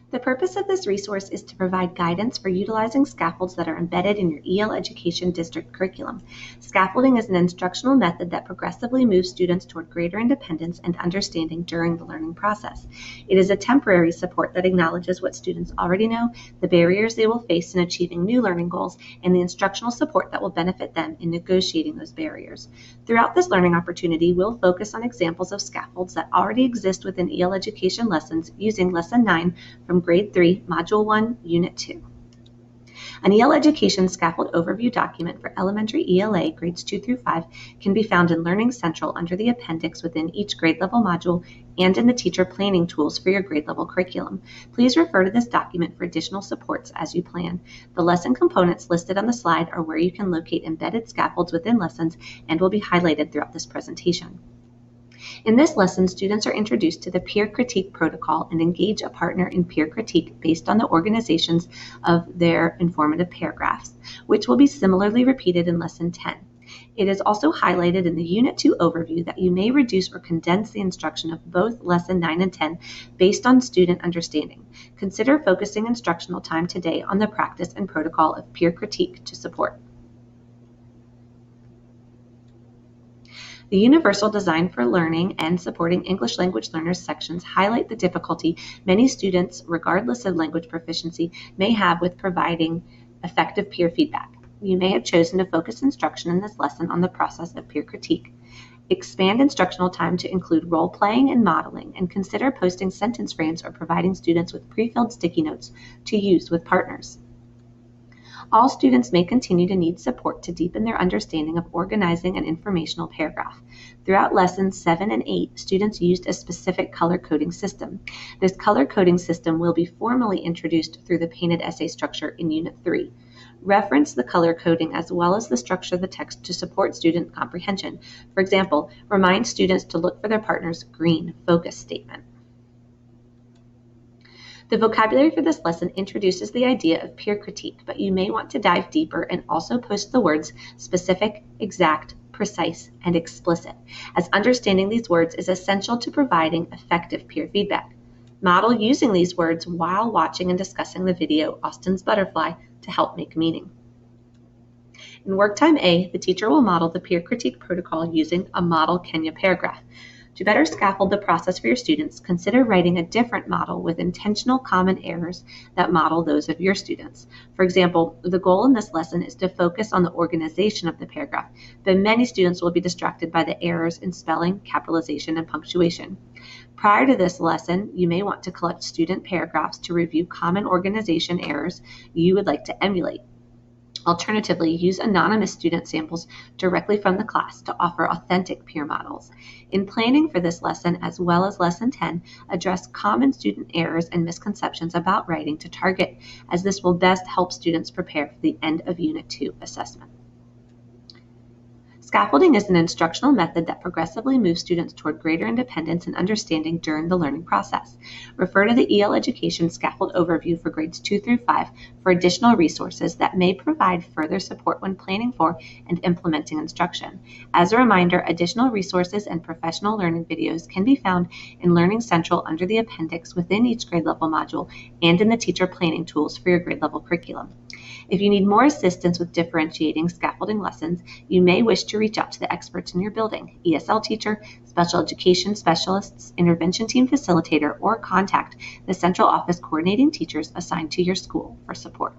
The purpose of this resource is to provide guidance for utilizing scaffolds that are embedded in your EL Education District curriculum. Scaffolding is an instructional method that progressively moves students toward greater independence and understanding during the learning process. It is a temporary support that acknowledges what students already know, the barriers they will face in achieving new learning goals, and the instructional support that will benefit them in negotiating those barriers. Throughout this learning opportunity, we'll focus on examples of scaffolds that already exist within EL Education lessons using Lesson 9 from Grade 3, Module 1, Unit 2. An EL Education Scaffold Overview document for elementary ELA grades 2 through 5 can be found in Learning Central under the appendix within each grade level module and in the teacher planning tools for your grade level curriculum. Please refer to this document for additional supports as you plan. The lesson components listed on the slide are where you can locate embedded scaffolds within lessons and will be highlighted throughout this presentation. In this lesson, students are introduced to the peer critique protocol and engage a partner in peer critique based on the organizations of their informative paragraphs, which will be similarly repeated in Lesson 10. It is also highlighted in the Unit 2 overview that you may reduce or condense the instruction of both Lesson 9 and 10 based on student understanding. Consider focusing instructional time today on the practice and protocol of peer critique to support. The Universal Design for Learning and Supporting English Language Learners sections highlight the difficulty many students, regardless of language proficiency, may have with providing effective peer feedback. You may have chosen to focus instruction in this lesson on the process of peer critique. Expand instructional time to include role-playing and modeling, and consider posting sentence frames or providing students with pre-filled sticky notes to use with partners. All students may continue to need support to deepen their understanding of organizing an informational paragraph. Throughout Lessons 7 and 8, students used a specific color coding system. This color coding system will be formally introduced through the painted essay structure in Unit 3. Reference the color coding as well as the structure of the text to support student comprehension. For example, remind students to look for their partner's green focus statement. The vocabulary for this lesson introduces the idea of peer critique, but you may want to dive deeper and also post the words specific, exact, precise, and explicit, as understanding these words is essential to providing effective peer feedback. Model using these words while watching and discussing the video Austin's Butterfly to help make meaning. In Work Time A, the teacher will model the peer critique protocol using a model Kenya paragraph. To better scaffold the process for your students, consider writing a different model with intentional common errors that model those of your students. For example, the goal in this lesson is to focus on the organization of the paragraph, but many students will be distracted by the errors in spelling, capitalization, and punctuation. Prior to this lesson, you may want to collect student paragraphs to review common organization errors you would like to emulate. Alternatively, use anonymous student samples directly from the class to offer authentic peer models. In planning for this lesson, as well as Lesson 10, address common student errors and misconceptions about writing to target, as this will best help students prepare for the end of Unit 2 assessment. Scaffolding is an instructional method that progressively moves students toward greater independence and understanding during the learning process. Refer to the EL Education Scaffold Overview for grades 2 through 5 for additional resources that may provide further support when planning for and implementing instruction. As a reminder, additional resources and professional learning videos can be found in Learning Central under the appendix within each grade level module and in the teacher planning tools for your grade level curriculum. If you need more assistance with differentiating scaffolding lessons, you may wish to reach out to the experts in your building, ESL teacher, special education specialists, intervention team facilitator, or contact the central office coordinating teachers assigned to your school for support.